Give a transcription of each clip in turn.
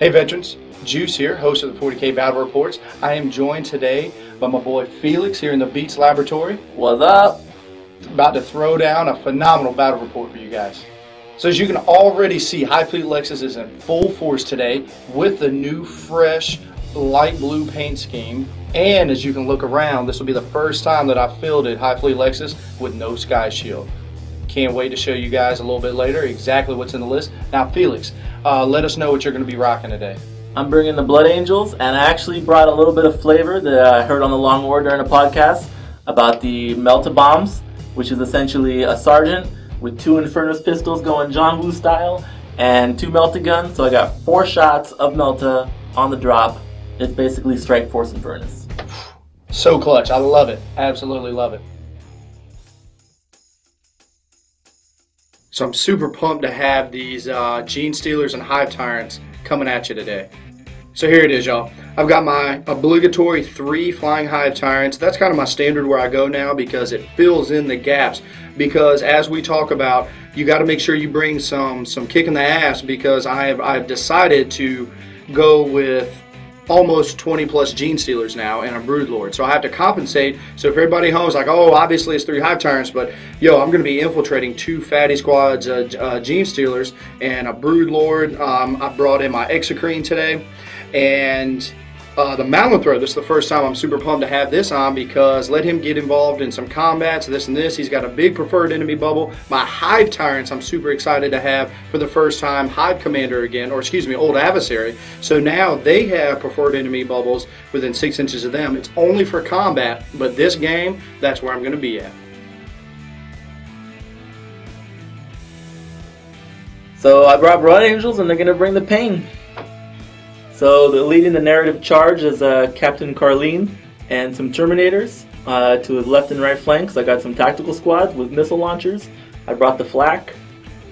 Hey veterans, Juice here, host of the 40K Battle Reports. I am joined today by my boy Felix here in the Beats Laboratory. What's up? About to throw down a phenomenal battle report for you guys. So as you can already see, FELIXS is in full force today with the new fresh light blue paint scheme. And as you can look around, this will be the first time that I've fielded FELIXS with no sky shield. Can't wait to show you guys a little bit later exactly what's in the list. Now Felix, let us know what you're going to be rocking today. I'm bringing the Blood Angels, and I actually brought a little bit of flavor that I heard on the Long War during a podcast about the Melta Bombs, which is essentially a sergeant with 2 Infernus pistols going John Woo style and 2 Melta guns. So I got 4 shots of Melta on the drop. It's basically Strike Force Infernus. So clutch. I love it. Absolutely love it. So I'm super pumped to have these Gene Stealers and Hive Tyrants coming at you today. So here it is, y'all. I've got my obligatory 3 Flying Hive Tyrants. That's kind of my standard where I go now because it fills in the gaps. Because as we talk about, you got to make sure you bring some kick in the ass, because I've decided to go with almost 20 plus Gene Stealers now and a Broodlord. So I have to compensate. So if everybody at home is like, oh, obviously it's 3 Hive Tyrants, but yo, I'm going to be infiltrating 2 Fatty Squads Gene Stealers and a Broodlord. I brought in my Exocrine today. And the Malinthrow, this is the first time I'm super pumped to have this on, because let him get involved in some combats, this and this. He's got a big preferred enemy bubble. My Hive Tyrants I'm super excited to have for the first time Hive Commander again, or excuse me, Old Adversary. So now they have preferred enemy bubbles within 6 inches of them. It's only for combat, but this game, that's where I'm going to be at. So I brought Blood Angels, and they're going to bring the pain. So leading the narrative charge is Captain Carleen and some Terminators to his left and right flanks. I got some tactical squads with missile launchers. I brought the flak.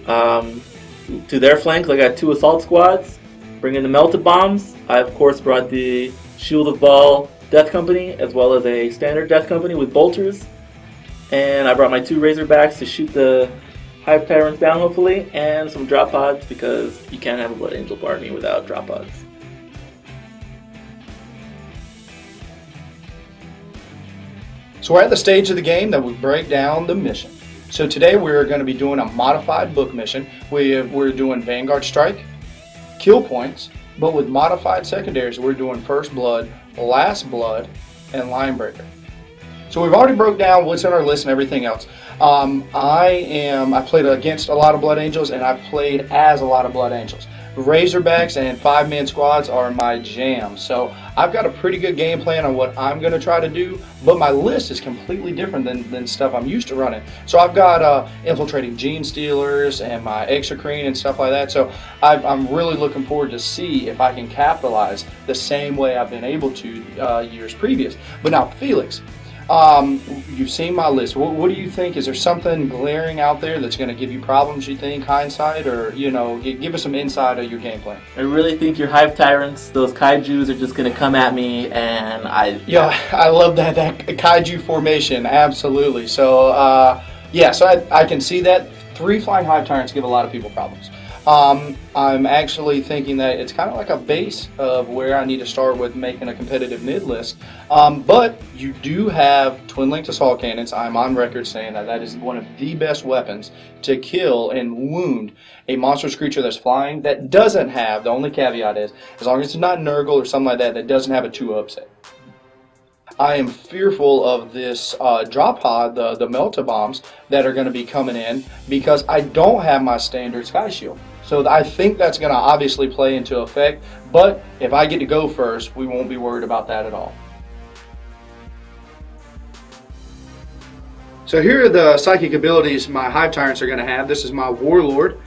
To their flanks, I got 2 assault squads. Bringing the Melta Bombs. I of course brought the Shield of Ball Death Company, as well as a standard Death Company with bolters. And I brought my 2 Razorbacks to shoot the Hive Tyrants down, hopefully, and some drop pods, because you can't have a Blood Angel army without drop pods. So we're at the stage of the game that we break down the mission. So today we're going to be doing a modified book mission. We're doing Vanguard Strike, kill points, but with modified secondaries we're doing First Blood, Last Blood, and Linebreaker. So we've already broke down what's on our list and everything else. I played against a lot of Blood Angels, and I've played as a lot of Blood Angels. Razorbacks and 5-man squads are my jam. So I've got a pretty good game plan on what I'm going to try to do, but my list is completely different than stuff I'm used to running. So I've got infiltrating Gene Stealers and my Exocrine and stuff like that. So I'm really looking forward to see if I can capitalize the same way I've been able to years previous. But now, Felix, you've seen my list. What do you think? Is there something glaring out there that's going to give you problems, you think, hindsight? Or, you know, give us some insight of your game plan. I really think your Hive Tyrants, those Kaijus, are just going to come at me, and Yeah, I love that Kaiju formation, absolutely. So, yeah, so I can see that. 3 Flying Hive Tyrants give a lot of people problems. I'm actually thinking that it's kind of like a base of where I need to start with making a competitive mid list. But you do have twin-linked assault cannons. I'm on record saying that is one of the best weapons to kill and wound a monstrous creature that's flying that doesn't have, the only caveat is, as long as it's not Nurgle or something like that, that doesn't have a 2 upset. I am fearful of this drop pod, the Melta Bombs, that are going to be coming in, because I don't have my standard Sky Shield. So I think that's going to obviously play into effect, but if I get to go first, we won't be worried about that at all. So here are the psychic abilities my Hive Tyrants are going to have. This is my Warlord.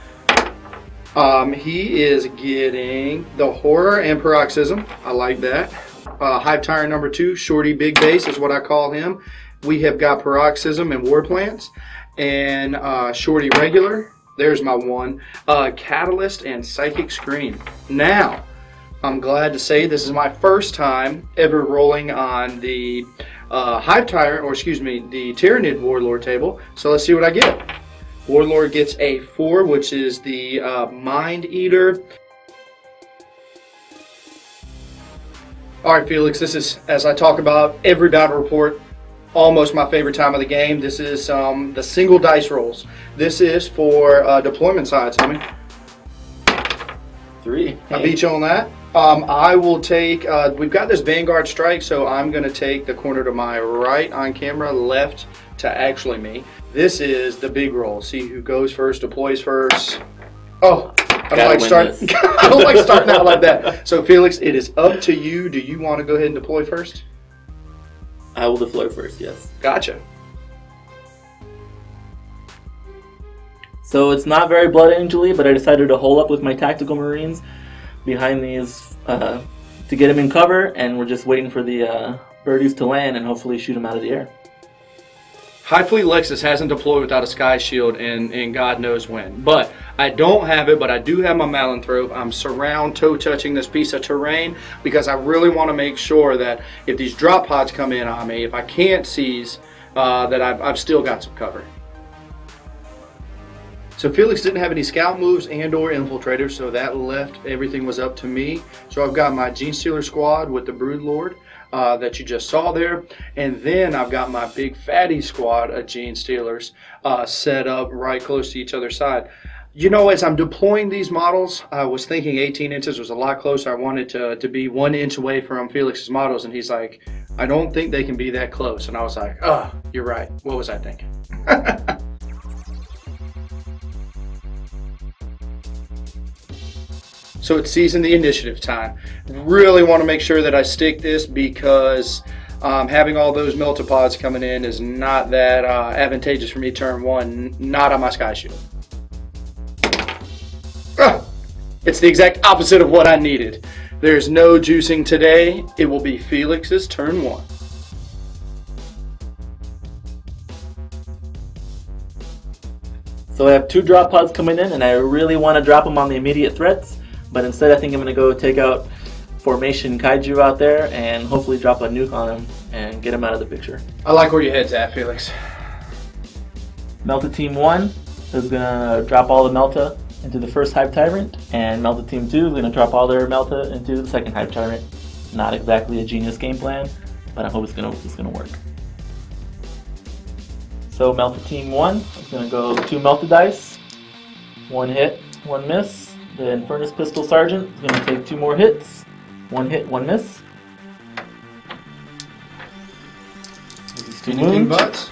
He is getting the Horror and Paroxysm. I like that. Hive Tyrant number 2, Shorty Big Base is what I call him. We have got Paroxysm and War Plants, and Shorty Regular. There's my 1. Catalyst and Psychic Scream. Now, I'm glad to say this is my first time ever rolling on the Hive Tyrant, or excuse me, the Tyranid Warlord table. So let's see what I get. Warlord gets a 4, which is the Mind Eater. All right, Felix, this is, as I talk about every battle report, almost my favorite time of the game. This is the single dice rolls. This is for deployment sides, homie. 3. I beat you on that. I will take, we've got this Vanguard strike, so I'm going to take the corner to my right on camera, left to actually me. This is the big roll. See who goes first, deploys first. Oh, I don't like starting out like that. So Felix, it is up to you. Do you want to go ahead and deploy first? I will deploy first, yes. Gotcha. So it's not very Blood Angel-y, but I decided to hole up with my tactical Marines behind these to get them in cover, and we're just waiting for the birdies to land and hopefully shoot them out of the air. High Fleet Lexus hasn't deployed without a Sky Shield in God knows when. But I don't have it, but I do have my Malanthrope. I'm surround toe-touching this piece of terrain because I really want to make sure that if these drop pods come in on me, if I can't seize, that I've still got some cover. So Felix didn't have any scout moves and or infiltrators, so that left everything was up to me. So I've got my Genestealer squad with the Broodlord that you just saw there, and then I've got my big fatty squad of Genestealers set up right close to each other's side. You know, as I'm deploying these models, I was thinking 18 inches was a lot closer. I wanted to be 1 inch away from Felix's models, and he's like, I don't think they can be that close. And I was like, oh, you're right. What was I thinking? So it's season the initiative time. Really want to make sure that I stick this because having all those meltapods coming in is not that advantageous for me turn 1, not on my Sky Shield. It's the exact opposite of what I needed. There's no juicing today. It will be Felix's turn 1. So I have 2 drop pods coming in, and I really want to drop them on the immediate threats. But instead I think I'm going to go take out Formation Kaiju out there and hopefully drop a nuke on him and get him out of the picture. I like where your head's at, Felix. Melta Team 1 is going to drop all the Melta into the first Hive Tyrant, and Melta Team 2 is going to drop all their Melta into the second Hive Tyrant. Not exactly a genius game plan, but I hope it's going to work. So Melta Team 1 is going to go 2 Melta Dice, 1 hit, 1 miss. The Furnace Pistol Sergeant is going to take 2 more hits. 1 hit, 1 miss. These 2 wounds.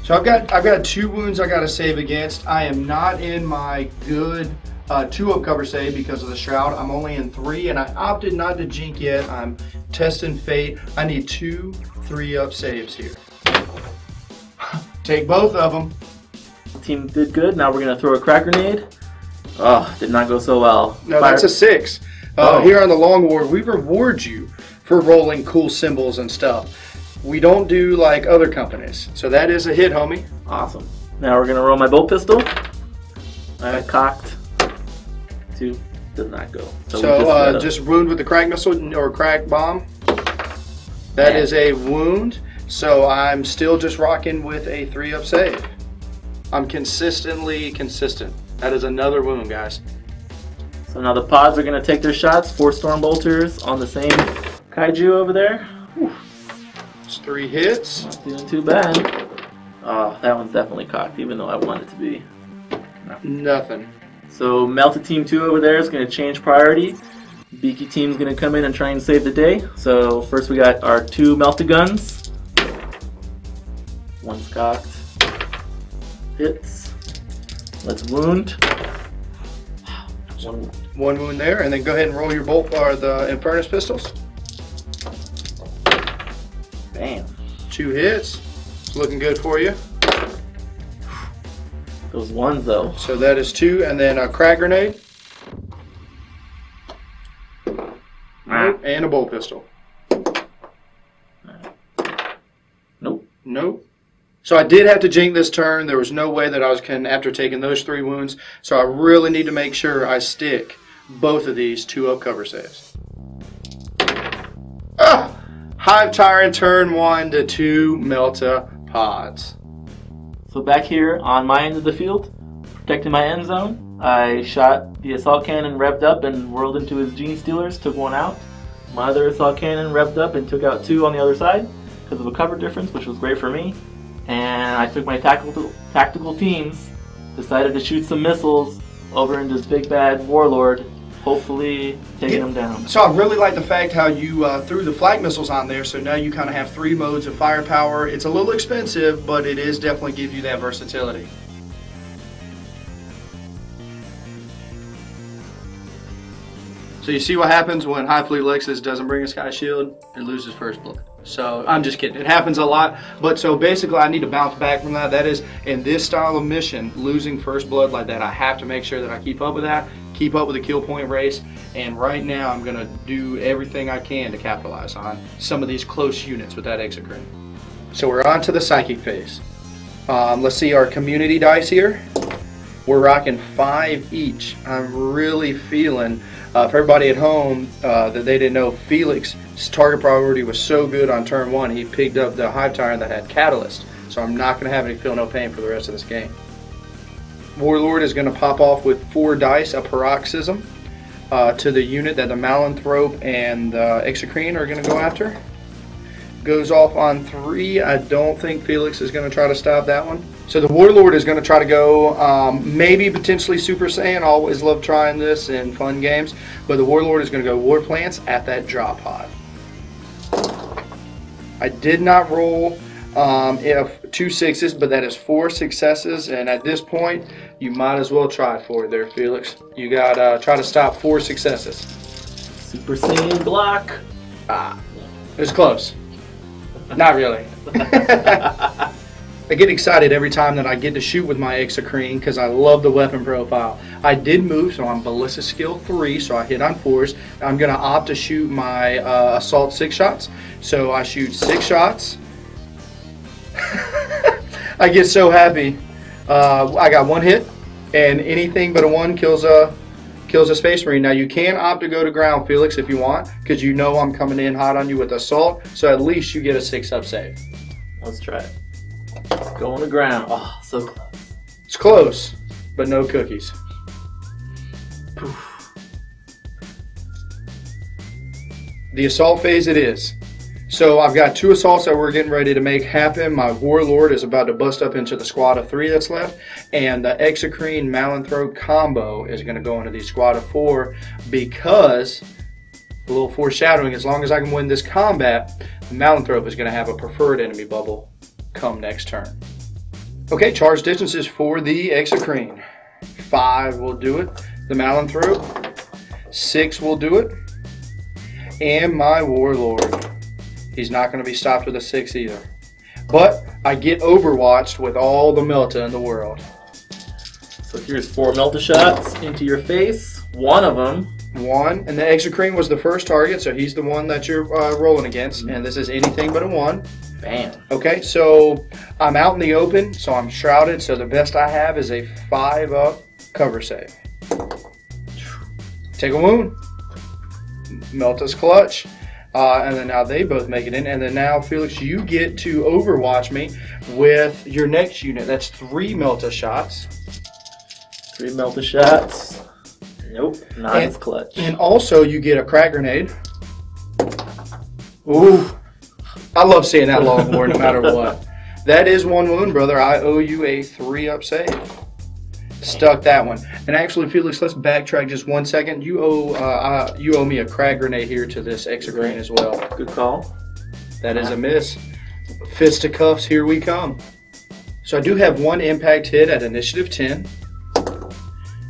So I've got 2 wounds I got to save against. I am not in my good 2-up cover save because of the Shroud. I'm only in 3, and I opted not to jink yet. I'm testing fate. I need 2 3-up saves here. Take both of them. Team did good. Now we're going to throw a crack grenade. Oh, did not go so well. No, that's a 6. Here on the Long War, we reward you for rolling cool symbols and stuff. We don't do like other companies. So that is a hit, homie. Awesome. Now we're going to roll my bolt pistol. I cocked. 2. Did not go. So just wound with the crack missile or crack bomb. That is a wound. So I'm still just rocking with a 3-up save. I'm consistently consistent. That is another wound, guys. So now the pods are going to take their shots. 4 storm bolters on the same kaiju over there. Whew. It's 3 hits. Not doing too bad. Oh, that one's definitely cocked, even though I want it to be. No. Nothing. So Melta Team 2 over there is going to change priority. Beaky Team's going to come in and try and save the day. So first we got our 2 Melta guns. 1's cocked. Hits. Let's wound. One wound there, and then go ahead and roll your bolt or the Infernus pistols. Bam. 2 hits. It's looking good for you. Those 1s though. So that is 2, and then a crack grenade. And a bolt pistol. Nope. Nope. So I did have to jink this turn. There was no way that I was after taking those 3 wounds. So I really need to make sure I stick both of these 2-up cover saves. Hive Tyrant turn 1 to 2 Melta pods. So back here on my end of the field, protecting my end zone, I shot the assault cannon revved up and whirled into his Genestealers, took 1 out. My other assault cannon revved up and took out 2 on the other side because of a cover difference, which was great for me. And I took my tactical teams, decided to shoot some missiles over into this big bad warlord, hopefully taking him down. So I really like the fact how you threw the flag missiles on there, so now you kind of have 3 modes of firepower. It's a little expensive, but it is definitely give you that versatility. So you see what happens when High FELIXS doesn't bring a Sky Shield? It loses first blood. So I'm just kidding. It happens a lot. But so basically I need to bounce back from that. That is, in this style of mission, losing first blood like that, I have to make sure that I keep up with that, keep up with the kill point race. And right now I'm going to do everything I can to capitalize on some of these close units with that exocrine. So we're on to the psychic phase. Let's see our community dice here. We're rocking 5 each. I'm really feeling, for everybody at home that they didn't know, FELIXS' target priority was so good on turn 1, he picked up the Hive Tyrant that had Catalyst. So I'm not going to have any feel no pain for the rest of this game. Warlord is going to pop off with 4 dice, a paroxysm, to the unit that the Malanthrope and Exocrine are going to go after. Goes off on 3. I don't think FELIXS is going to try to stop that one. So the Warlord is going to try to go maybe potentially Super Saiyan. I always love trying this in fun games. But the Warlord is going to go War Plants at that drop pod. I did not roll if 2 6s, but that is 4 successes. And at this point, you might as well try for it there, FELIXS. You got to try to stop 4 successes. Super Saiyan block. It was close. Not really. I get excited every time that I get to shoot with my Exocrine because I love the weapon profile. I did move, so I'm Ballista Skill 3, so I hit on 4s. I'm going to opt to shoot my Assault 6 shots. So I shoot 6 shots. I get so happy. I got 1 hit, and anything but a 1 kills a Space Marine. Now you can opt to go to ground, FELIXS, if you want, because you know I'm coming in hot on you with Assault, so at least you get a 6-up save. Let's try it. Go on the ground. Oh, so close. It's close, but no cookies. Poof. The Assault phase it is. So I've got 2 assaults that we're getting ready to make happen. My Warlord is about to bust up into the squad of 3 that's left. And the Exocrine Malanthrope combo is going to go into the squad of 4 because, a little foreshadowing, as long as I can win this combat, the Malanthrope is going to have a preferred enemy bubble come next turn. Okay, charge distances for the Exocrine. 5 will do it. The Malanthrope. 6 will do it. And my Warlord. He's not going to be stopped with a 6 either. But I get overwatched with all the Melta in the world. So here's 4 Melta shots into your face. 1 of them. 1. And the Exocrine was the first target, so he's the one that you're rolling against. And this is anything but a 1. Bam. Okay, so I'm out in the open, so I'm shrouded. So the best I have is a 5-up cover save. Take a wound. Melta's clutch. And then now they both make it in. And then now, FELIXS, you get to overwatch me with your next unit. That's 3 Melta shots. 3 Melta shots. Nope, not as clutch. And also, you get a crack grenade. Ooh. I love seeing that long war no matter what. That is 1 wound, brother. I owe you a 3-up save. Stuck that one. And actually, FELIXS, let's backtrack just 1 second. You owe me a crag grenade here to this Exocrine as well. Good call. That is a miss. Fisticuffs, here we come. So I do have 1 impact hit at initiative 10.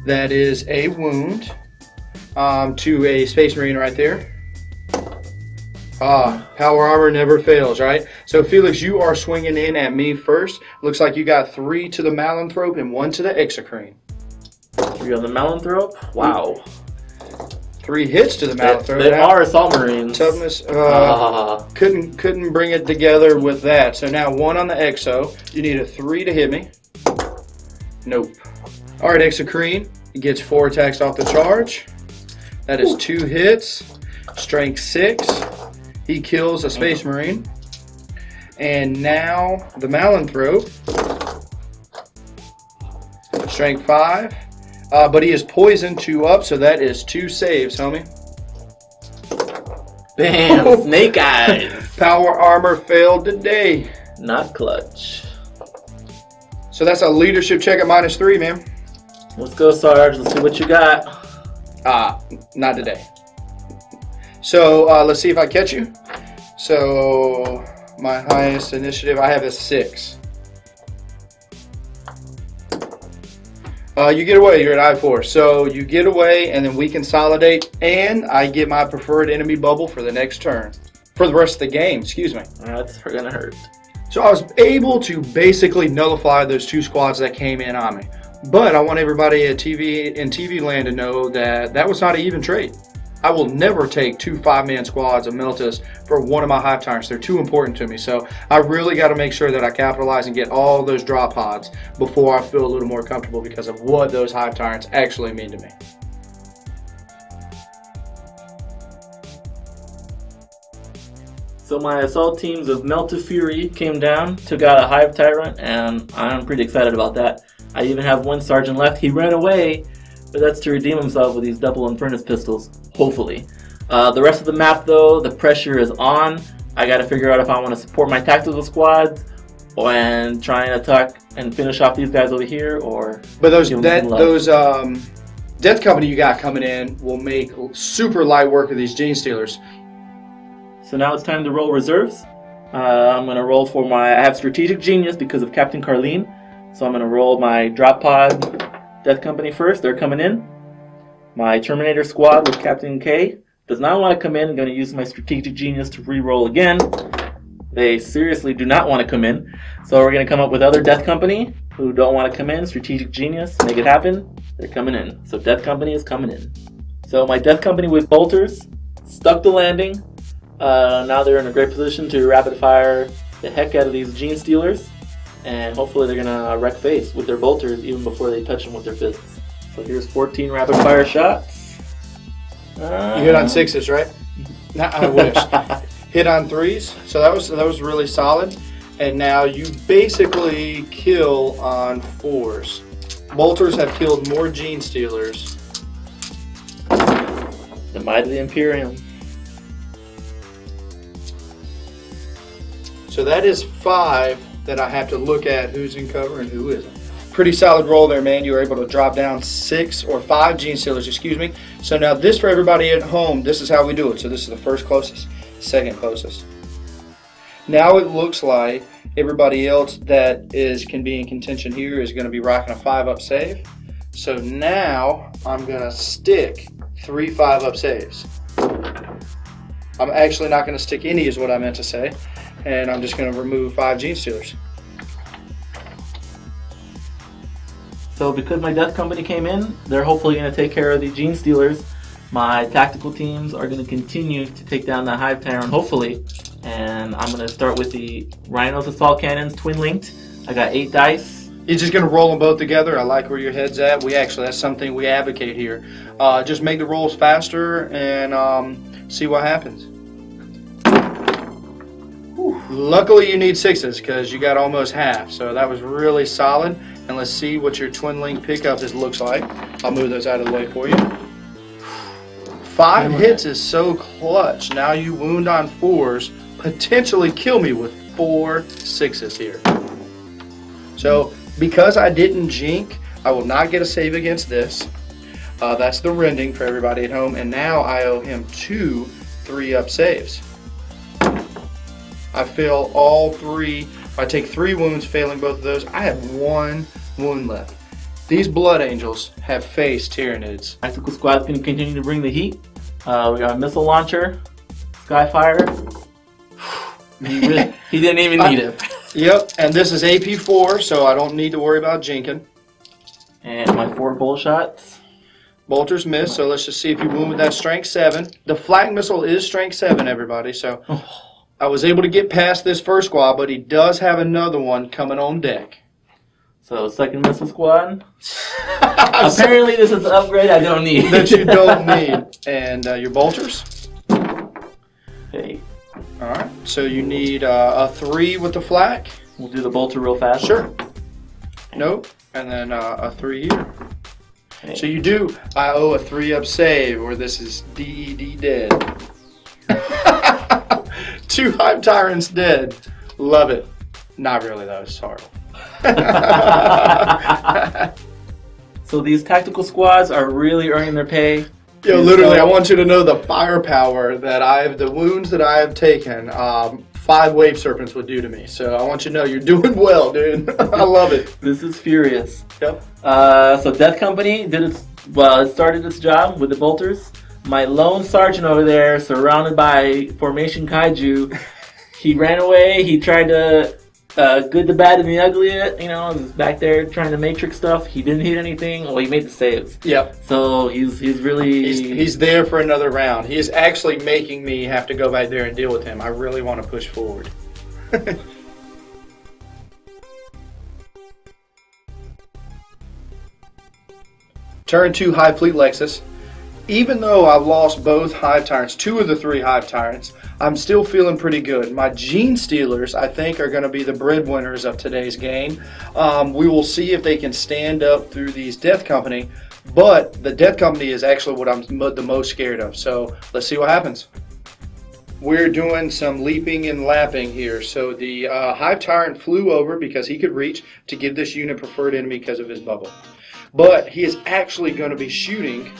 That is a wound to a Space Marine right there. Power armor never fails, right? So FELIXS, you are swinging in at me first. Looks like you got 3 to the Malanthrope and 1 to the Exocrine. 3 on the Malanthrope? Wow. 3 hits to the Malanthrope. They are Assault Marines. Toughness, couldn't bring it together with that. So now 1 on the Exo. You need a 3 to hit me. Nope. All right, Exocrine. He gets 4 attacks off the charge. That is 2 hits. Strength 6. He kills a Space Marine. And now the Malanthrope. Strength 5. But he is poisoned 2 up, so that is 2 saves, homie. Bam! Snake eyes. Power armor failed today. Not clutch. So that's a leadership check at -3, man. Let's go, Sarge. Let's see what you got. Not today. So let's see if I catch you. So my highest initiative, I have a 6. You get away, you're at I4. So you get away and then we consolidate and I get my preferred enemy bubble for the next turn. For the rest of the game, excuse me. That's gonna hurt. So I was able to basically nullify those 2 squads that came in on me. But I want everybody at TV land to know that that was not an even trade. I will never take 2 5-man squads of Meltas for one of my hive tyrants. They're too important to me. So I really got to make sure that I capitalize and get all those drop pods before I feel a little more comfortable because of what those hive tyrants actually mean to me. So my assault teams of Melta Fury came down, took out a hive tyrant, and I'm pretty excited about that. I even have one sergeant left. He ran away, but that's to redeem himself with these double Infernus pistols, hopefully. The rest of the map, though, the pressure is on. I got to figure out if I want to support my tactical squads and try and attack and finish off these guys over here, or. But those Death Company you got coming in will make super light work of these Gene Stealers. So now it's time to roll reserves. I'm going to roll for I have Strategic Genius because of Captain Carleen. So I'm going to roll my Drop Pod Death Company first. They're coming in. My Terminator Squad with Captain K does not want to come in. I'm going to use my Strategic Genius to re-roll again. They seriously do not want to come in. So we're going to come up with other Death Company who don't want to come in. Strategic Genius, make it happen. They're coming in. So Death Company is coming in. So my Death Company with bolters stuck the landing. Now they're in a great position to rapid fire the heck out of these Gene Stealers. And hopefully they're going to wreck face with their bolters even before they touch them with their fists. So here's 14 rapid fire shots. You hit on 6s, right? Nah, I wish. Hit on 3s. So that was really solid. And now you basically kill on 4s. Bolters have killed more Gene Stealers. The might of the Imperium. So that is 5 that I have to look at who's in cover and who isn't. Pretty solid roll there, man. You were able to drop down 6 or 5 Gene Stealers, excuse me. So now this, for everybody at home, this is how we do it. So this is the first closest, second closest. Now it looks like everybody else that can be in contention here is going to be rocking a 5-up save. So now I'm going to stick 3 5-up saves. I'm actually not going to stick any is what I meant to say. And I'm just going to remove 5 Gene Stealers. So because my Death Company came in, they're hopefully going to take care of the Gene Stealers. My tactical teams are going to continue to take down the Hive Tyrant, hopefully. And I'm going to start with the Rhinos Assault Cannons, twin-linked. I got 8 dice. You're just going to roll them both together. I like where your head's at. That's something we advocate here. Just make the rolls faster and see what happens. Luckily you need 6s because you got almost half, so that was really solid. And let's see what your twin link pickup looks like. I'll move those out of the way for you. 5 hits is so clutch. Now you wound on 4s, potentially kill me with 4 6s here. So because I didn't jink, I will not get a save against this. That's the rending for everybody at home, and now I owe him 2 3-up saves. I fail all 3. If I take 3 wounds, failing both of those, I have 1 wound left. These Blood Angels have faced Tyranids. Tactical Squad's going to continue to bring the heat. We got a missile launcher, Skyfire. He didn't even need it. Yep, and this is AP4, so I don't need to worry about jinking. And my 4 bolt shots. Bolters miss, so let's just see if you wound with that strength 7. The flak missile is strength 7, everybody, so I was able to get past this first squad, but he does have another one coming on deck. So, second missile squad. Apparently this is an upgrade I don't need. That you don't need. And your bolters. Hey. Alright, so you need a 3 with the flak. We'll do the bolter real fast. Sure. Nope. And then a 3 here. Hey. So you do, I owe a 3-up save, or this is DED dead. 2 Hive Tyrants dead. Love it. Not really though, it's horrible. So these tactical squads are really earning their pay. Yo, literally, I want you to know the firepower that the wounds that I have taken, 5 wave serpents would do to me. So I want you to know you're doing well, dude. I love it. This is furious. Yep. So Death Company it started its job with the bolters. My lone sergeant over there, surrounded by formation kaiju, he ran away. He tried to good, the bad, and the ugly. Was back there trying to matrix stuff. He didn't hit anything. Well, he made the saves. Yep. So he's really he's there for another round. He is actually making me have to go back there and deal with him. I really want to push forward. Turn 2 Hive FELIXS. Even though I've lost both Hive Tyrants, 2 of the 3 Hive Tyrants, I'm still feeling pretty good. My Gene Stealers, I think, are going to be the breadwinners of today's game. We will see if they can stand up through these Death Company, but the Death Company is actually what I'm the most scared of. So let's see what happens. We're doing some leaping and lapping here. So the Hive Tyrant flew over because he could reach to give this unit preferred enemy because of his bubble. But he is actually going to be shooting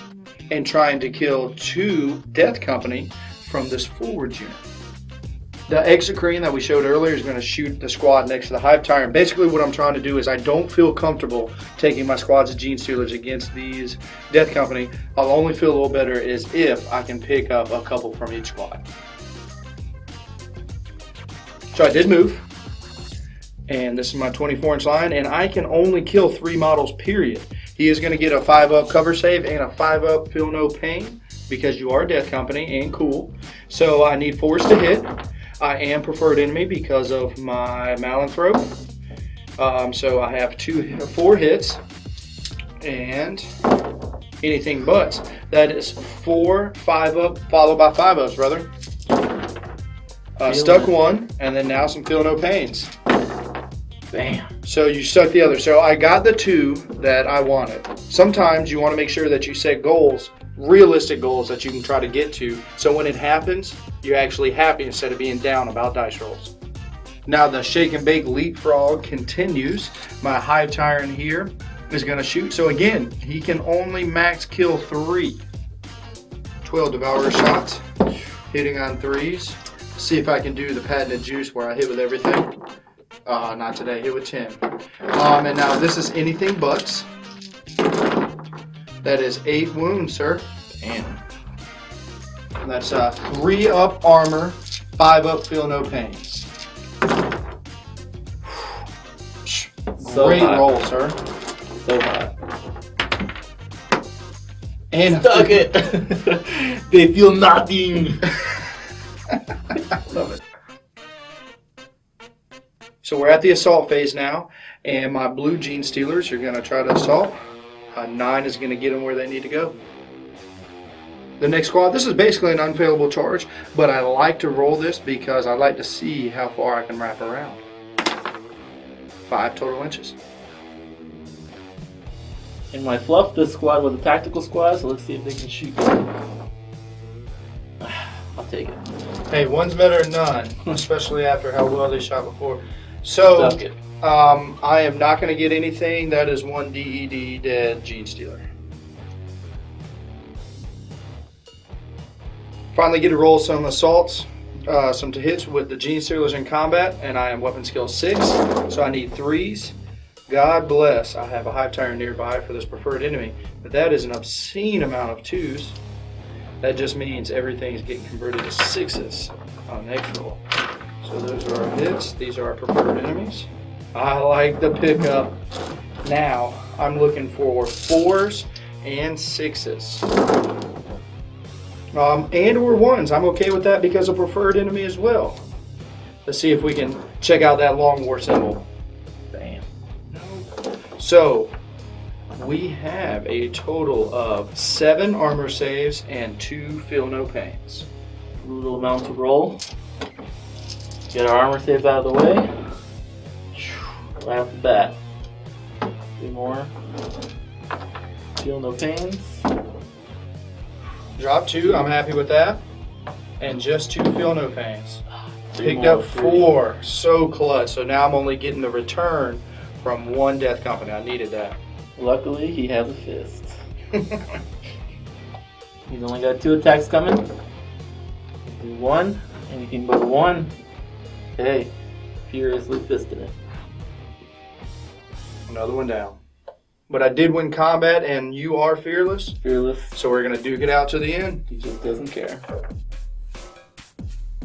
and trying to kill 2 Death Company from this forward unit. The Exocrine that we showed earlier is going to shoot the squad next to the Hive Tyrant. Basically what I'm trying to do is I don't feel comfortable taking my squads of Gene Stealers against these Death Company. I'll only feel a little better is if I can pick up a couple from each squad. So I did move. And this is my 24-inch line, and I can only kill 3 models, period. He is going to get a 5-up cover save and a 5-up feel no pain because you are Death Company and cool. So I need 4s to hit. I am preferred enemy because of my Malanthrope. So I have 4 hits and anything but. That is 4 5-up followed by 5-ups, brother. Stuck 1, and then now some feel no pains. Bam. So you stuck the other. So I got the 2 that I wanted. Sometimes you want to make sure that you set goals, realistic goals that you can try to get to. So when it happens, you're actually happy instead of being down about dice rolls. Now the shake and bake leapfrog continues. My Hive Tyrant here is going to shoot. So again, he can only max kill 3. 12 Devourer shots, hitting on 3s. See if I can do the patented juice where I hit with everything. Not today, hit with 10. And now this is anything but. That is 8 wounds, sir. Damn. And that's 3-up armor, 5-up feel no pains. So great hot. roll, sir. So hot. And Stuck it. They feel nothing. Love it. So we're at the assault phase now, and my blue Gene Stealers are going to try to assault. 9 is going to get them where they need to go. The next squad, this is basically an unfailable charge, but I like to roll this because I like to see how far I can wrap around. 5 total inches. And my fluff, this squad was a tactical squad, so let's see if they can shoot. I'll take it. Hey, one's better than none, especially after how well they shot before. So, I am not going to get anything. That is 1 DED dead Gene Stealer. Finally get to roll some assaults, some to hits with the Gene Stealers in combat, and I am weapon skill 6, so I need 3s. God bless, I have a Hive Tyrant nearby for this preferred enemy, but that is an obscene amount of 2s. That just means everything's getting converted to 6s on next roll. So those are our hits. These are our preferred enemies. I like the pickup. Now I'm looking for 4s and 6s. And or 1s. I'm okay with that because of preferred enemy as well. Let's see if we can check out that long war symbol. Bam. So we have a total of 7 armor saves and 2 feel no pains. Brutal amount to roll. Get our armor saves out of the way. Right off the bat. 3 more. Feel no pains. Drop 2, I'm happy with that. And just 2 feel no pains. Picked up 4. So clutch. So now I'm only getting the return from 1 death company. I needed that. Luckily, he has a fist. He's only got 2 attacks coming. Do 1, and you can go to 1. Hey, furiously fisting it. Another one down. But I did win combat, and you are fearless. Fearless. So we're going to duke it out to the end. He just doesn't care.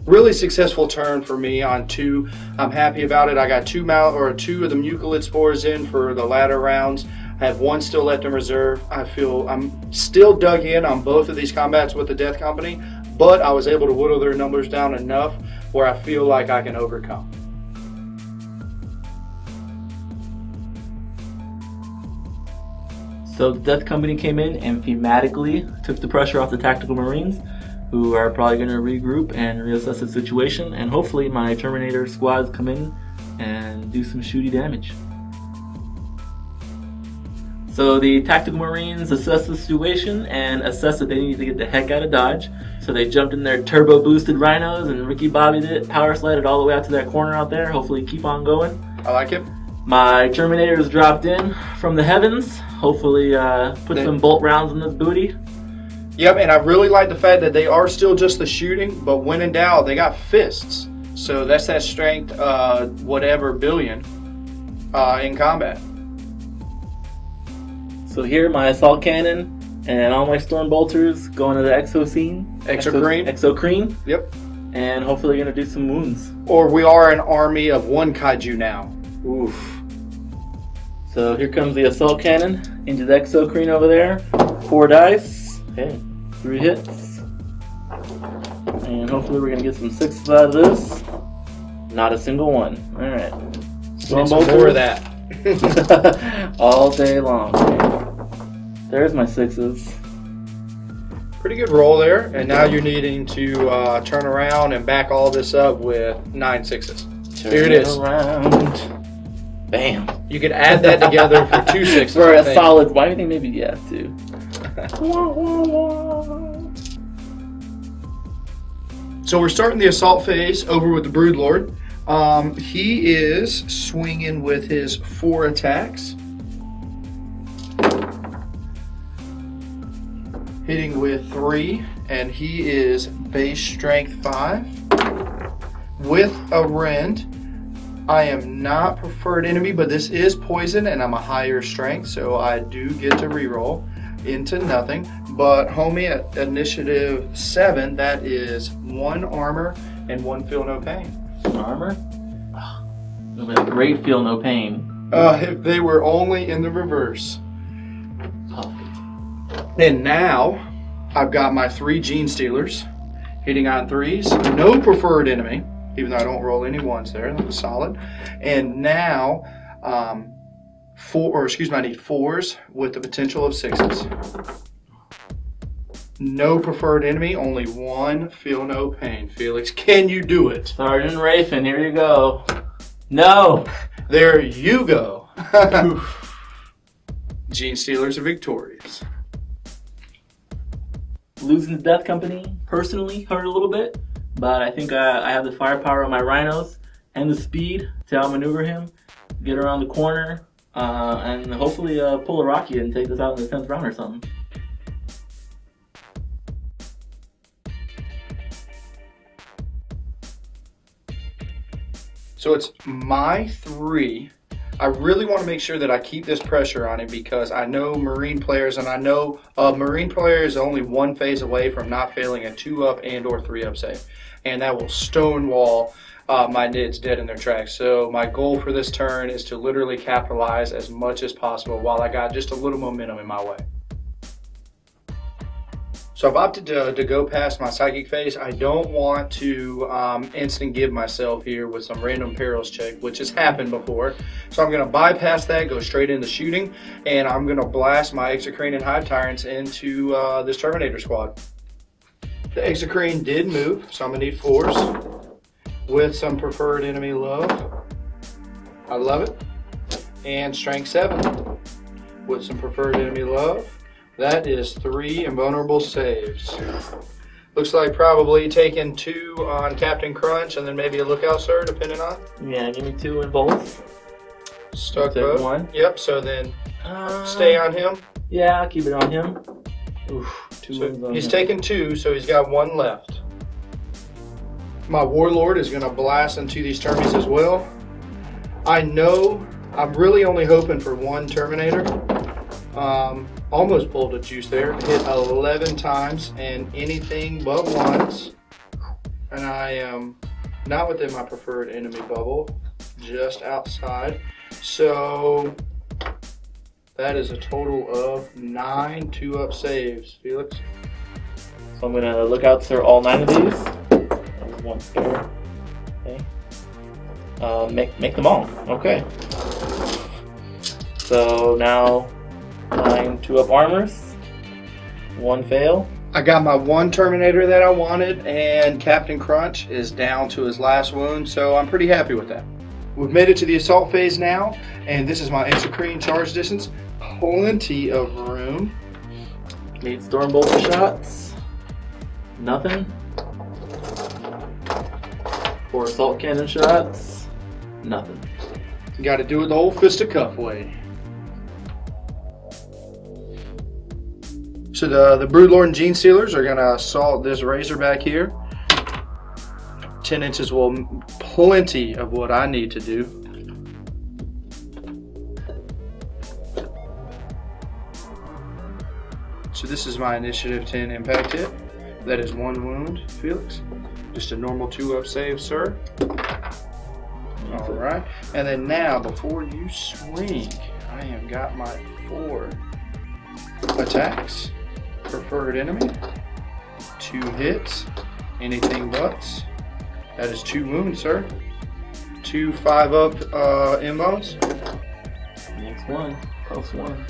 Really successful turn for me on 2. I'm happy about it. I got 2 of the mucilid spores in for the latter rounds. I have 1 still left in reserve. I feel I'm still dug in on both of these combats with the Death Company, but I was able to whittle their numbers down enough where I feel like I can overcome. So the Death Company came in and thematically took the pressure off the Tactical Marines, who are probably going to regroup and reassess the situation, and hopefully my Terminator squads come in and do some shooty damage. So the Tactical Marines assessed the situation and assessed that they needed to get the heck out of Dodge. So they jumped in their turbo boosted rhinos and Ricky Bobbied it, power slided all the way out to that corner out there. Hopefully keep on going. I like it. My Terminators dropped in from the heavens. Hopefully put some bolt rounds in this booty. Yep, and I really like the fact that they are still just the shooting, but when in doubt, they got fists. So that's that strength, whatever billion in combat. So here, my assault cannon and all my storm bolters going to the Exocrine. Yep. And hopefully gonna do some wounds. Or we are an army of 1 kaiju now. Oof. So here comes the assault cannon into the Exocrine over there. 4 dice. Okay, 3 hits. And hopefully we're gonna get some 6s out of this. Not a single one. Alright. Storm bolters. More of that. All day long. There's my 6s. Pretty good roll there, and now you're needing to turn around and back all this up with 9 6s. Here it is. Around. Bam. You could add that together for 2 6s. For a solid. Why do you think maybe 2? So we're starting the assault phase over with the Broodlord. He is swinging with his 4 attacks. Hitting with 3, and he is base strength 5. With a rend, I am not preferred enemy, but this is poison, and I'm a higher strength, so I do get to reroll into nothing. But homie, at initiative 7, that is 1 armor and 1 feel no pain. Armor? Oh, it would have a great feel no pain. If they were only in the reverse. Oh. And now, I've got my 3 Gene Stealers hitting on 3s. No preferred enemy, even though I don't roll any 1s there. That was solid. And now, I need 4s with the potential of 6s. No preferred enemy, only 1 feel no pain. Felix, can you do it? Sergeant Rafin, here you go. No! There you go. Gene Stealers are victorious. Losing the Death Company personally hurt a little bit, but I think I have the firepower on my rhinos and the speed to outmaneuver him, get around the corner, and hopefully pull a Rocky and take this out in the 10th round or something. So it's my 3. I really want to make sure that I keep this pressure on him because I know Marine players, and I know a Marine player is only 1 phase away from not failing a 2-up and or 3-up save. And that will stonewall my Nids dead in their tracks. So my goal for this turn is to literally capitalize as much as possible while I got just a little momentum in my way. So I've opted to go past my psychic phase. I don't want to instant give myself here with some random perils check, which has happened before. So I'm going to bypass that, go straight into shooting, and I'm going to blast my Exocrine and Hive Tyrants into this Terminator squad. The Exocrine did move, so I'm going to need 4s with some preferred enemy love. I love it. And strength 7 with some preferred enemy love. That is 3 invulnerable saves. Looks like probably taking 2 on Captain Crunch and then maybe a lookout, sir, depending on. Yeah, give me 2 in both. Stuck both. 1. Yep, so then stay on him. Yeah, I'll keep it on him. Oof, 2 so wounds on he's him. taken 2, so he's got 1 left. My Warlord is going to blast into these Termies as well. I know I'm really only hoping for 1 Terminator. Almost pulled a juice there. Hit 11 times and anything but once. And I am not within my preferred enemy bubble, just outside. So that is a total of 9 2-up saves, Felix. So I'm gonna look out for all 9 of these. That was 1 spare. Okay. Make them all. Okay. So now 9 2-up armors. 1 fail. I got my 1 Terminator that I wanted, and Captain Crunch is down to his last wound, so I'm pretty happy with that. We've made it to the assault phase now, and this is my exocrine charge distance. Plenty of room. 8 Stormbolt shots. Nothing. 4 assault cannon shots. Nothing. Got to do it the old fisticuff way. So the Broodlord and Gene Stealers are going to assault this Razorback here. 10 inches will plenty of what I need to do. So this is my initiative 10 impact hit. That is 1 wound, Felix. Just a normal 2-up save, sir. All right. And then now, before you swing, I have got my 4 attacks. Preferred enemy. 2 hits. Anything buts. That is 2 wounds, sir. 2 5-up M-bones. Next one. Close one.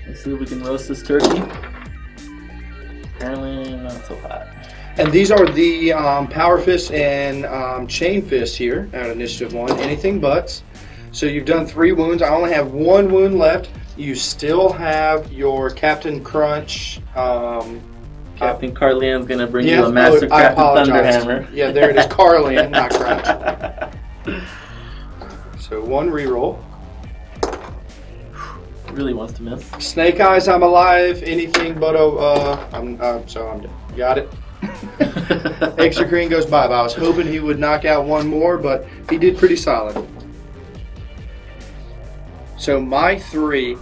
Let's see if we can roast this turkey. Apparently not so hot. And these are the Power Fist and Chain Fist here at Initiative 1. Anything buts. So you've done 3 wounds. I only have 1 wound left. You still have your Captain Crunch. Captain Carlian's gonna bring you a Master Captain Thunderhammer. Yeah, there it is. Carlian, not Crunch. So 1 reroll. Really wants to miss. Snake Eyes, I'm alive. Anything but I'm dead. Got it. Exocrine goes bye-bye. I was hoping he would knock out 1 more, but he did pretty solid. So my 3,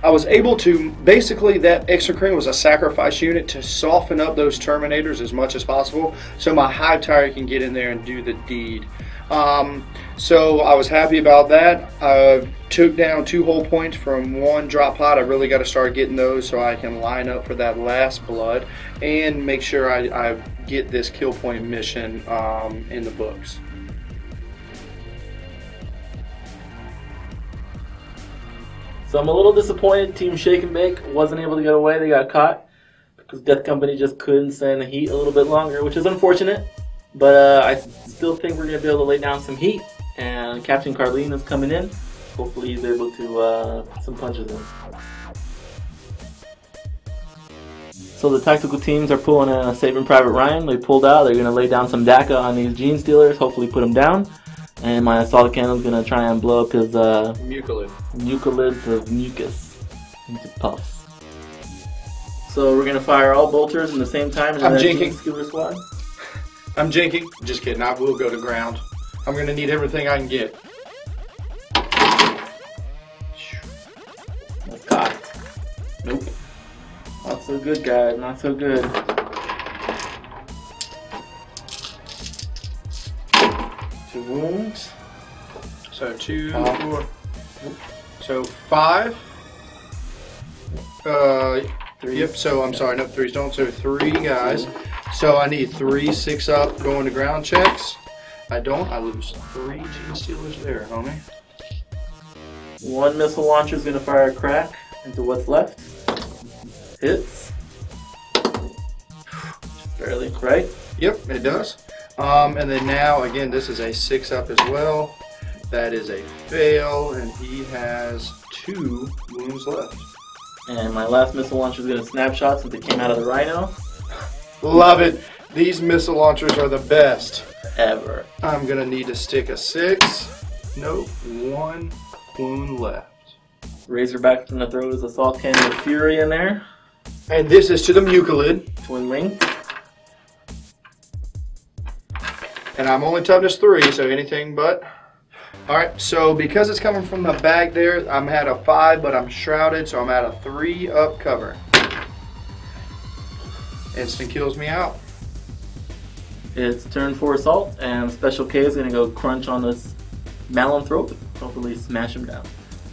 I was able to, basically that Exocrine was a sacrifice unit to soften up those Terminators as much as possible so my Hive Tire can get in there and do the deed. So I was happy about that. I took down 2 whole points from 1 drop pod. I really got to start getting those so I can line up for that last blood and make sure I get this kill point mission in the books. So I'm a little disappointed Team Shake and Bake wasn't able to get away. They got caught because Death Company just couldn't stand the heat a little bit longer, which is unfortunate. But I still think we're going to be able to lay down some heat. And Captain Carleen is coming in. Hopefully he's able to put some punches in. So the tactical teams are pulling a Saving Private Ryan. They pulled out. They're going to lay down some DACA on these Gene Stealers. Hopefully put them down. And my assault cannon is going to try and blow up his mucolids of mucus into puffs. So we're going to fire all bolters in the same time. I'm jinking. Skiller squad. I'm jinking. Just kidding. I will go to ground. I'm going to need everything I can get. That's cocked. Nope. Not so good, guys. Not so good. Two wounds. So 2, 4. So 5. Yep. So I'm sorry. No, 3s don't. So 3 guys. So I need 3 6-up going to ground checks. I don't. I lose 3 Gene Stealers there, homie. 1 missile launcher is going to fire a crack into what's left. Hits. Barely, right? Yep, it does. And then now, again, this is a 6-up as well. That is a fail, and he has 2 wounds left. And my last missile launcher is going to snapshot since it came out of the Rhino. Love it. These missile launchers are the best Ever. I'm gonna need to stick a 6. Nope, 1 wound left. Razorback's going to throw his assault cannon of Fury in there. And this is to the Mucilid. Twin link. And I'm only toughness 3, so anything but. Alright, so because it's coming from the back there, I'm at a 5, but I'm shrouded, so I'm at a 3 up cover. Instant kills me out. It's turn 4 assault, and Special K is going to go crunch on this Malanthrope. Hopefully smash him down.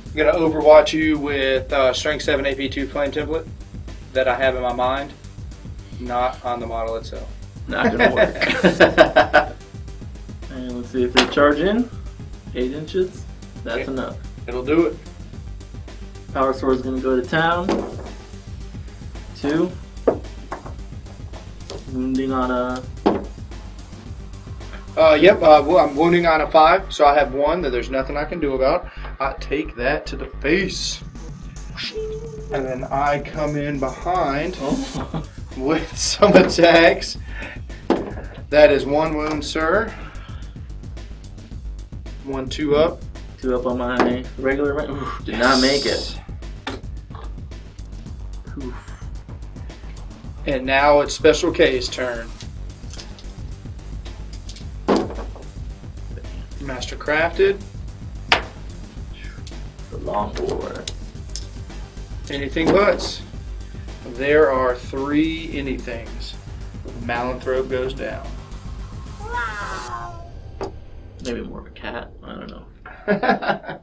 I'm going to overwatch you with Strength 7 AP2 flame template that I have in my mind, not on the model itself. Not going to work. And let's see if they charge in. 8 inches. That's Okay. enough. It'll do it. Power Sword is going to go to town. 2. Wounding on a... Well, I'm wounding on a 5, so I have 1 that there's nothing I can do about. I take that to the face. And then I come in behind with some attacks. That is 1 wound, sir. 1, 2 up. 2 up on my regular range. Oof, did not make it. Oof. And now it's Special K's turn. Master crafted. The long war. Anything buts. There are 3 anythings. Malanthrope goes down. Maybe more of a cat. I don't know.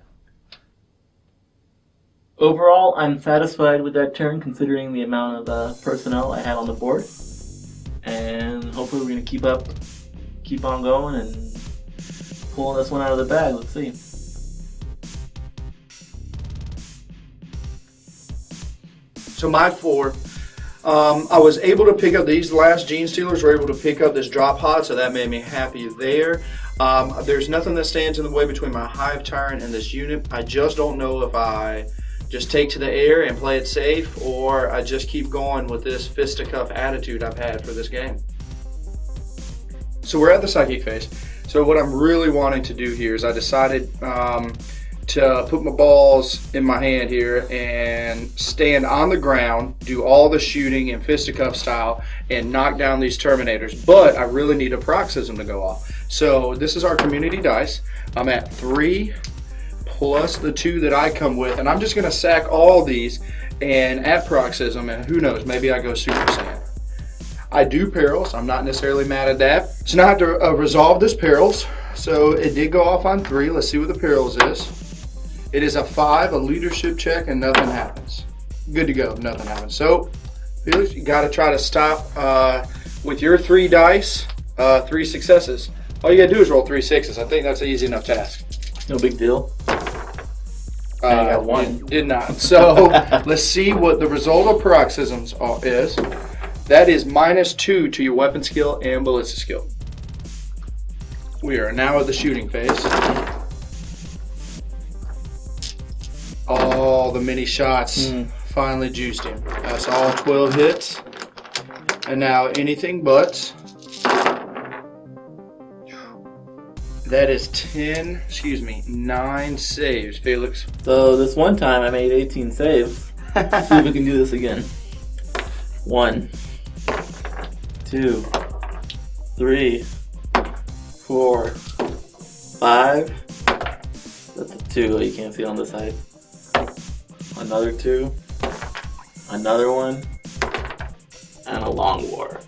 Overall, I'm satisfied with that turn considering the amount of personnel I had on the board. And hopefully we're going to keep on going and pulling this one out of the bag. Let's see. So my 4, I was able to pick up these last Gene Stealers, were able to pick up this drop pod, so that made me happy there. There's nothing that stands in the way between my Hive Tyrant and this unit. I just don't know if I just take to the air and play it safe, or I just keep going with this fisticuff attitude I've had for this game. So we're at the psychic phase. So what I'm really wanting to do here is I decided to put my balls in my hand here and stand on the ground, do all the shooting in fisticuff style, and knock down these Terminators. But I really need a paroxysm to go off. So this is our community dice. I'm at 3 plus the 2 that I come with, and I'm just gonna sack all these and add paroxysm, and who knows, maybe I go Super Saiyan. I do perils, I'm not necessarily mad at that. So now I have to resolve this perils. So it did go off on 3, let's see what the perils is. It is a 5, a leadership check, and nothing happens. Good to go, nothing happens. So, Felix, you gotta try to stop with your 3 dice, 3 successes. All you gotta do is roll 3 6s. I think that's an easy enough task. No big deal. I got 1. Did not. So, let's see what the result of paroxysms is. That is -2 to your weapon skill and ballista skill. We are now at the shooting phase. All the mini shots finally juiced him. That's all 12 hits. And now anything but. That is 9 saves, Felix. So this one time I made 18 saves. Let's see if we can do this again. 1, 2, 3, 4, 5. That's a 2 you can't see on this side. Another 2. Another 1. And a long war.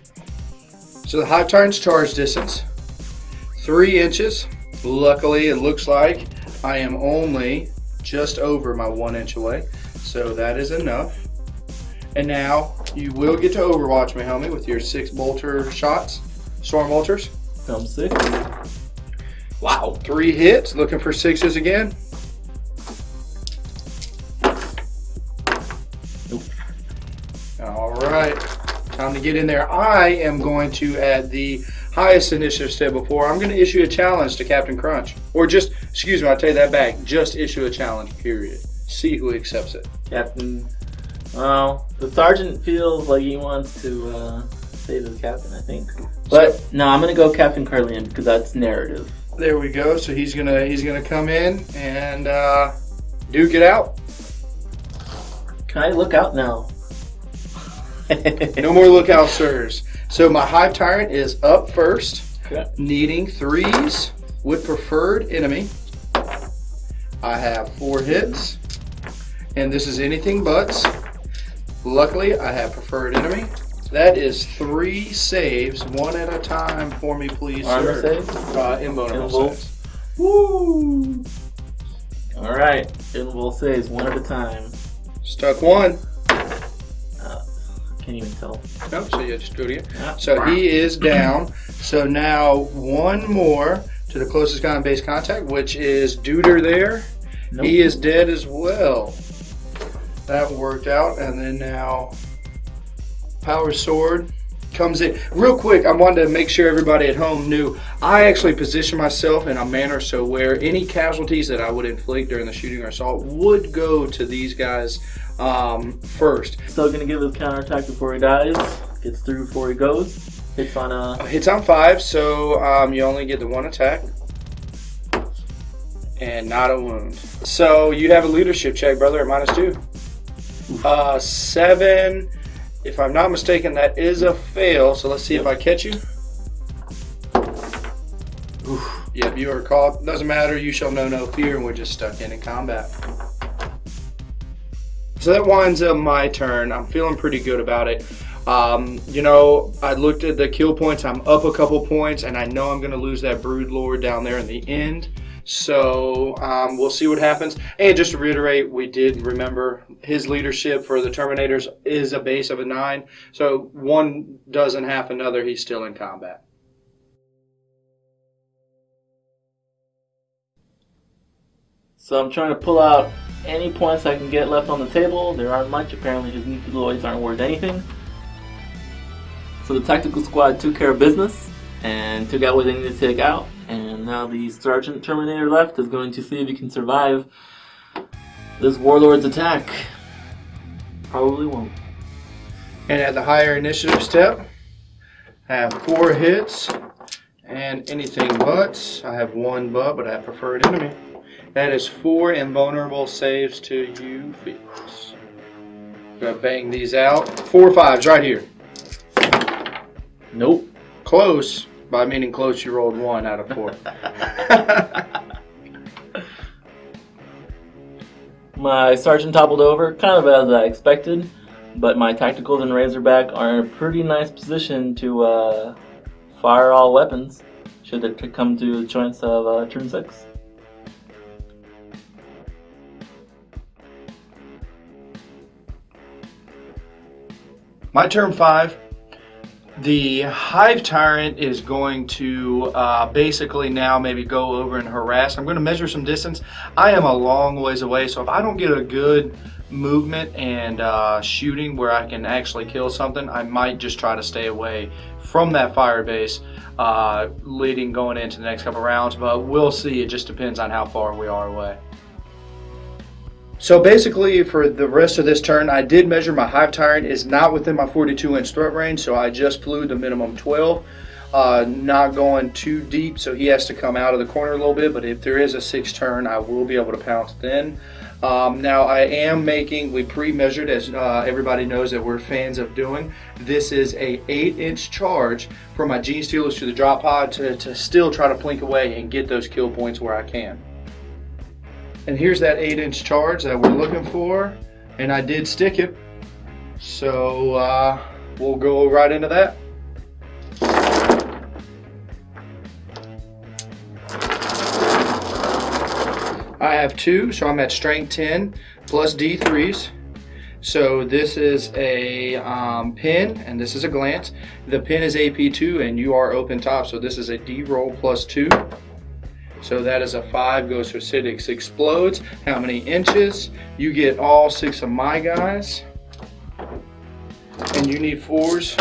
So the Hive Tyrant's charge distance, 3 inches. Luckily, it looks like I am only just over my 1 inch away. So that is enough. And now you will get to overwatch me, homie, with your 6 bolter shots, storm bolters. Film 6. Wow, 3 hits, looking for 6s again. Nope. All right, time to get in there. I am going to, at the highest initiative step before, I'm going to issue a challenge to Captain Crunch. Or just, excuse me, I'll take that back. Just issue a challenge, period. See who accepts it. Captain Well, the sergeant feels like he wants to save his captain, I think. But no, I'm gonna go Captain Carlin because that's narrative. There we go. So he's gonna come in and duke it out. Can I look out now? No more lookout, sirs. So my Hive Tyrant is up first, Okay. needing 3s with preferred enemy. I have 4 hits, and this is anything buts. Luckily, I have preferred enemy. That is 3 saves, one at a time for me, please, Armor sir. save? Invulnerable saves. Woo! All right, invulnerable saves one at a time. Stuck 1. Can't even tell. Nope, so yeah, just do it again. Yeah. So he is down. So now 1 more to the closest guy in base contact, which is Duder there. Nope. He is dead as well. That worked out. And then now Power Sword comes in. Real quick, I wanted to make sure everybody at home knew I actually position myself in a manner so where any casualties that I would inflict during the shooting or assault would go to these guys first. Still gonna give his counterattack before he dies. Gets through before he goes. Hits on Hits on 5, so you only get the 1 attack. And not a wound. So you have a leadership check, brother, at -2. 7. If I'm not mistaken, that is a fail. So let's see if I catch you. Oof. Yep, you are caught. Doesn't matter. You shall know no fear, and we're just stuck in combat. So that winds up my turn. I'm feeling pretty good about it. You know, I looked at the kill points. I'm up a couple points, and I know I'm going to lose that Brood Lord down there in the end. So we'll see what happens. And just to reiterate, we did remember his leadership for the Terminators is a base of a 9. So one doesn't half another. He's still in combat. So I'm trying to pull out any points I can get left on the table. There aren't much. Apparently his nucleoids aren't worth anything. So the tactical squad took care of business and took out what they needed to take out. And now the Sergeant Terminator left is going to see if he can survive this Warlord's attack. Probably won't. And at the higher initiative step, I have 4 hits and anything but. I have 1 but I have preferred enemy. That is 4 invulnerable saves to you, FELIXS. Gonna bang these out. 4 5s right here. Nope. Close. By meaning close, you rolled 1 out of 4. My Sergeant toppled over, kind of as I expected, but my Tacticals and Razorback are in a pretty nice position to fire all weapons, should it come to the choice of turn 6. My turn 5. The Hive Tyrant is going to basically now maybe go over and harass. I'm going to measure some distance. I am a long ways away, so if I don't get a good movement and shooting where I can actually kill something, I might just try to stay away from that fire base leading going into the next couple rounds, but we'll see. It just depends on how far we are away. So basically for the rest of this turn, I did measure my Hive Tyrant is not within my 42-inch threat range, so I just flew the minimum 12. Not going too deep, so he has to come out of the corner a little bit, but if there is a 6th turn, I will be able to pounce then. Now I am making, we pre-measured, as everybody knows that we're fans of doing. This is a 8-inch charge for my Gene Stealers to the drop pod to still try to plink away and get those kill points where I can. And here's that 8-inch charge that we're looking for, and I did stick it. So we'll go right into that. I have 2, so I'm at strength 10 plus D3s. So this is a pin and this is a glance. The pin is AP2 and you are open top, so this is a D roll plus 2. So that is a 5, goes for acidics, explodes. How many inches? You get all 6 of my guys. And you need 4s.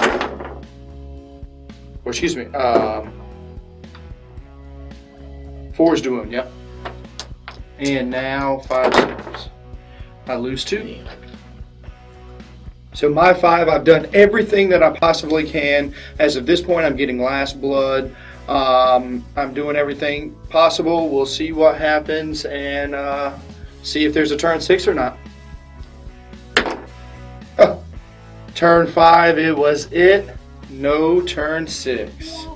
Or excuse me, 4s to wound, yep. And now 5 saves. I lose 2. So my 5, I've done everything that I possibly can. As of this point, I'm getting last blood. I'm doing everything possible. We'll see what happens and see if there's a turn 6 or not. Oh, turn 5, it was it. No turn 6.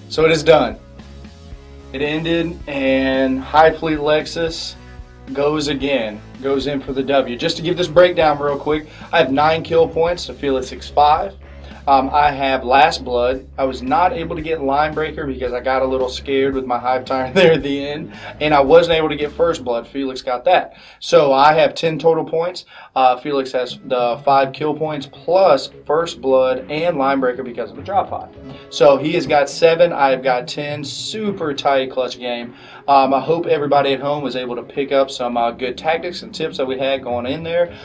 So it is done. It ended, and High Fleet Lexus goes in for the W. Just to give this breakdown real quick, I have 9 kill points to FELIXS 5. I have Last Blood. I was not able to get Line Breaker because I got a little scared with my Hive Tyrant there at the end, and I wasn't able to get First Blood. FELIXS got that. So I have 10 total points. FELIXS has the 5 kill points plus First Blood and Line Breaker because of the drop pod. So he has got 7. I've got 10. Super tight clutch game. I hope everybody at home was able to pick up some good tactics and tips that we had going in there.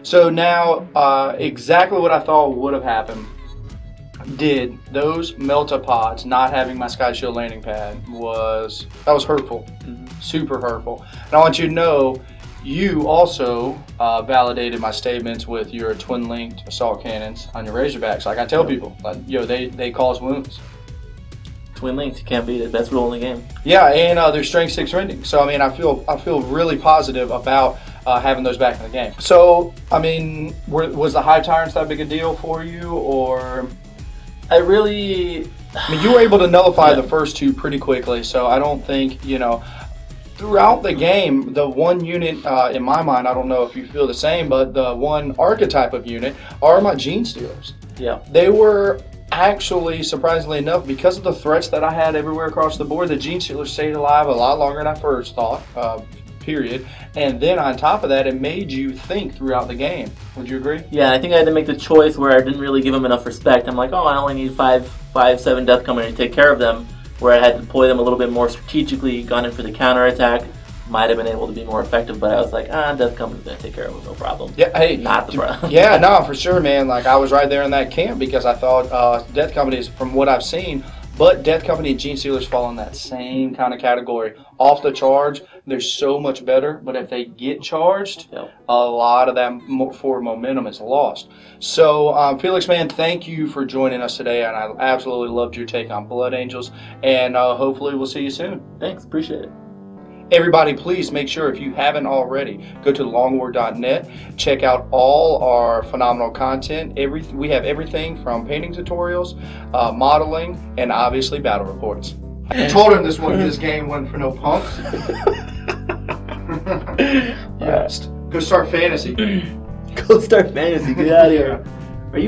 So now exactly what I thought would have happened. Did those Meltapods not having my Sky Shield landing pad was hurtful. Super hurtful. And I want you to know, you also validated my statements with your twin-linked assault cannons on your Razorbacks. Like I tell people, like, yo, they cause wounds. Twin-linked, you can't beat it. Best rule in the game. Yeah, and they're strength 6 rending. So I mean, I feel really positive about having those back in the game. So I mean, was the Hive Tyrants that big a deal for you, or? I mean, you were able to nullify the first 2 pretty quickly. So I don't think, you know, throughout the game, the one unit in my mind, I don't know if you feel the same, but the one archetype of unit are my Gene Stealers. Yeah. They were actually, surprisingly enough, because of the threats that I had everywhere across the board, the Gene Stealers stayed alive a lot longer than I first thought, period. And then on top of that, it made you think throughout the game. Would you agree? Yeah, I think I had to make the choice where I didn't really give them enough respect. I'm like, oh, I only need 5-7 Death Company to take care of them, where I had to deploy them a little bit more strategically, gone in for the counterattack. Might have been able to be more effective, but I was like, Death Company's going to take care of them, no problem. Yeah, hey. Not the problem. Yeah, no, for sure, man. Like, I was right there in that camp because I thought Death Company is, from what I've seen, but Death Company and Gene Stealers fall in that same kind of category. Off the charge, they're so much better, but if they get charged, a lot of that forward momentum is lost. So, FELIXS, man, thank you for joining us today, and I absolutely loved your take on Blood Angels, and hopefully we'll see you soon. Thanks, appreciate it. Everybody, please make sure, if you haven't already, go to longwar.net. Check out all our phenomenal content. We have everything from painting tutorials, modeling, and obviously battle reports. I told him this game wasn't for no punks. Yes. Go start fantasy. Go start fantasy. Get out of here. Are you?